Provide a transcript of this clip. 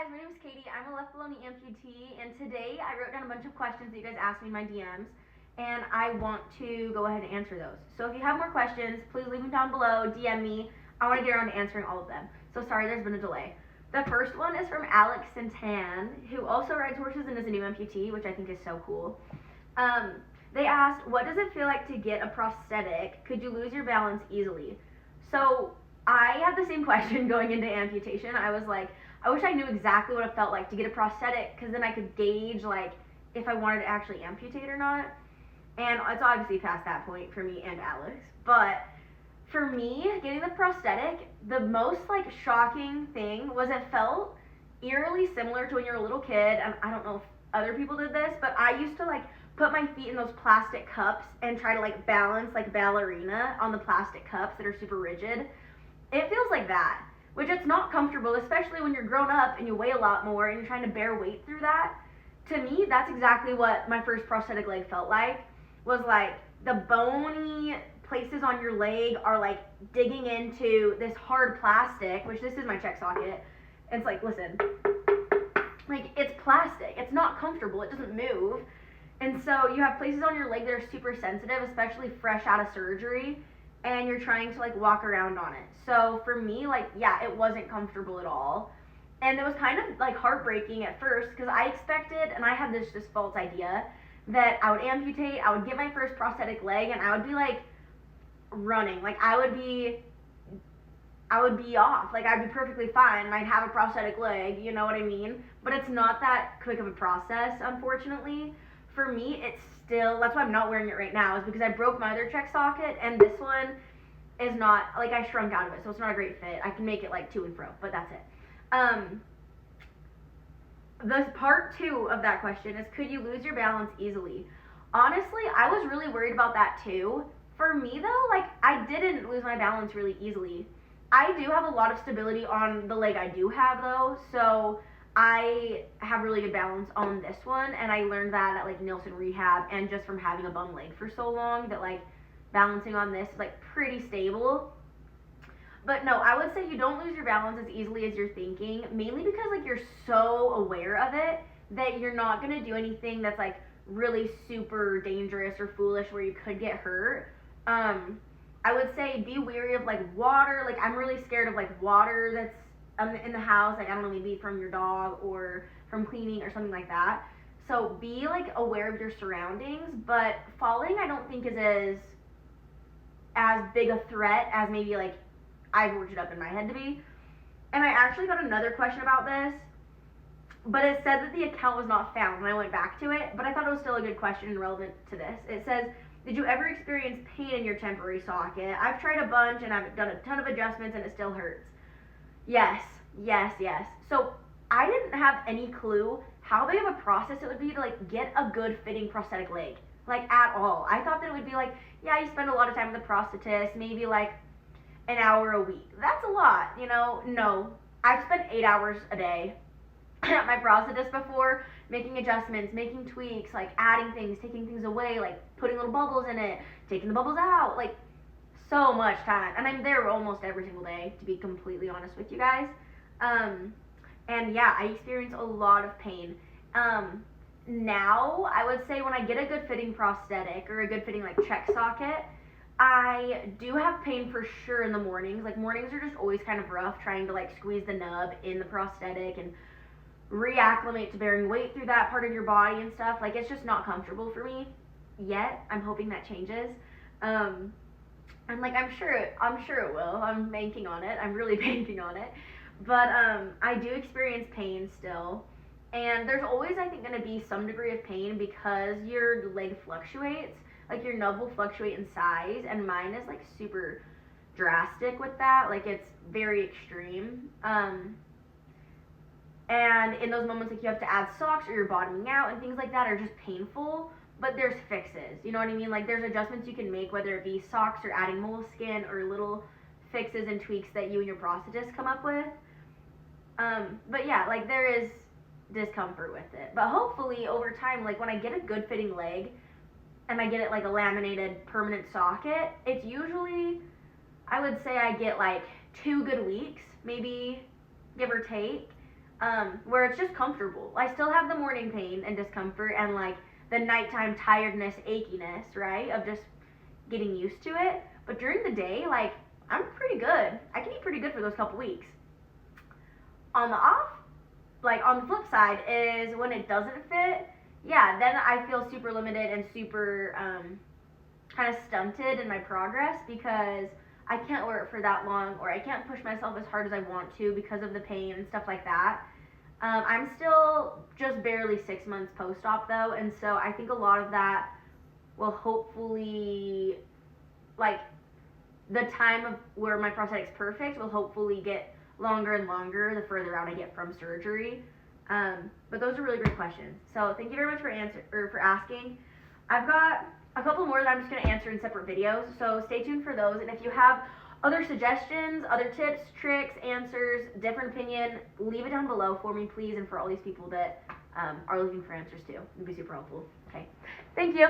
guys, my name is Katie. I'm a left below knee amputee, and today I wrote down a bunch of questions that you guys asked me in my DMs, and I want to go ahead and answer those. So if you have more questions, please leave them down below, DM me. I want to get around to answering all of them. So sorry there's been a delay. The first one is from Alex Santan, who also rides horses and is a new amputee, which I think is so cool. They asked, what does it feel like to get a prosthetic? Could you lose your balance easily? So I had the same question going into amputation. I was like, I wish I knew exactly what it felt like to get a prosthetic, because then I could gauge like if I wanted to actually amputate or not. And it's obviously past that point for me and Alex. But for me, getting the prosthetic, the most like shocking thing was it felt eerily similar to when you're a little kid. And I don't know if other people did this, but I used to like put my feet in those plastic cups and try to like balance like ballerina on the plastic cups that are super rigid. It feels like that, which it's not comfortable, especially when you're grown up and you weigh a lot more and you're trying to bear weight through that. To me, that's exactly what my first prosthetic leg felt like, was like the bony places on your leg are like digging into this hard plastic, which this is my check socket. And it's like, listen, like it's plastic. It's not comfortable. It doesn't move. And so you have places on your leg that are super sensitive, especially fresh out of surgery, and you're trying to like walk around on it. So for me, like, yeah, it wasn't comfortable at all. And it was kind of like heartbreaking at first, because I expected, and I had this just false idea, that I would amputate, I would get my first prosthetic leg, and I would be like running. Like I would be off. Like I'd be perfectly fine and I'd have a prosthetic leg, you know what I mean? But it's not that quick of a process, unfortunately. For me, it's still, that's why I'm not wearing it right now, is because I broke my other check socket, and this one is not, like I shrunk out of it, so it's not a great fit. I can make it like to and fro, but that's it. The part 2 of that question is, could you lose your balance easily? Honestly, I was really worried about that too. For me though, like I didn't lose my balance really easily. I do have a lot of stability on the leg I do have though, so I have really good balance on this one, and I learned that at like Nielsen Rehab, and just from having a bum leg for so long, that like balancing on this is like pretty stable. But no, I would say you don't lose your balance as easily as you're thinking, mainly because like you're so aware of it that you're not gonna do anything that's like really super dangerous or foolish where you could get hurt. I would say be wary of like water. Like I'm really scared of like water that's in the house, like I don't know, maybe from your dog or from cleaning or something like that. So be like aware of your surroundings, but falling I don't think is as big a threat as maybe like I've worked it up in my head to be. And I actually got another question about this, but it said that the account was not found when I went back to it, but I thought it was still a good question and relevant to this. It says, did you ever experience pain in your temporary socket? I've tried a bunch and I've done a ton of adjustments and it still hurts. Yes. So I didn't have any clue how big of a process it would be to like get a good fitting prosthetic leg, like at all. I thought that it would be like, yeah, you spend a lot of time with the prosthetist, maybe like an hour a week. That's a lot, you know? No, I've spent 8 hours a day at my prosthetist before, making adjustments, making tweaks, like adding things, taking things away, like putting little bubbles in it, taking the bubbles out, like so much time. And I'm there almost every single day, to be completely honest with you guys. And yeah, I experience a lot of pain. Now, I would say when I get a good fitting prosthetic or a good fitting like check socket, I do have pain for sure in the mornings. Like mornings are just always kind of rough, trying to like squeeze the nub in the prosthetic and reacclimate to bearing weight through that part of your body and stuff. Like it's just not comfortable for me yet. I'm hoping that changes. And like I'm sure it will. I'm banking on it. I'm really banking on it. But I do experience pain still. And there's always, I think, going to be some degree of pain because your leg fluctuates. Like your nub will fluctuate in size, and mine is like super drastic with that. Like it's very extreme. And in those moments, like you have to add socks or you're bottoming out and things like that are just painful. But there's fixes, you know what I mean? Like there's adjustments you can make, whether it be socks or adding moleskin or little fixes and tweaks that you and your prosthetist come up with. But yeah, like there is discomfort with it. But hopefully over time, like when I get a good fitting leg and I get it like a laminated permanent socket, it's usually, I would say I get like 2 good weeks, maybe give or take. where it's just comfortable. I still have the morning pain and discomfort and like the nighttime tiredness, achiness, right, of just getting used to it. But during the day, like, I'm pretty good. I can eat pretty good for those couple weeks. On the flip side is when it doesn't fit, yeah, then I feel super limited and super kind of stunted in my progress because I can't wear it for that long, or I can't push myself as hard as I want to because of the pain and stuff like that. I'm still just barely 6 months post-op though, and so I think a lot of that will hopefully, like, the time of where my prosthetic's perfect will hopefully get longer and longer the further out I get from surgery. But those are really great questions. So thank you very much for asking. I've got a couple more that I'm just going to answer in separate videos, so stay tuned for those. And if you have other suggestions, other tips, tricks, answers, different opinion, leave it down below for me, please, and for all these people that are looking for answers too. It'd be super helpful. Okay. Thank you.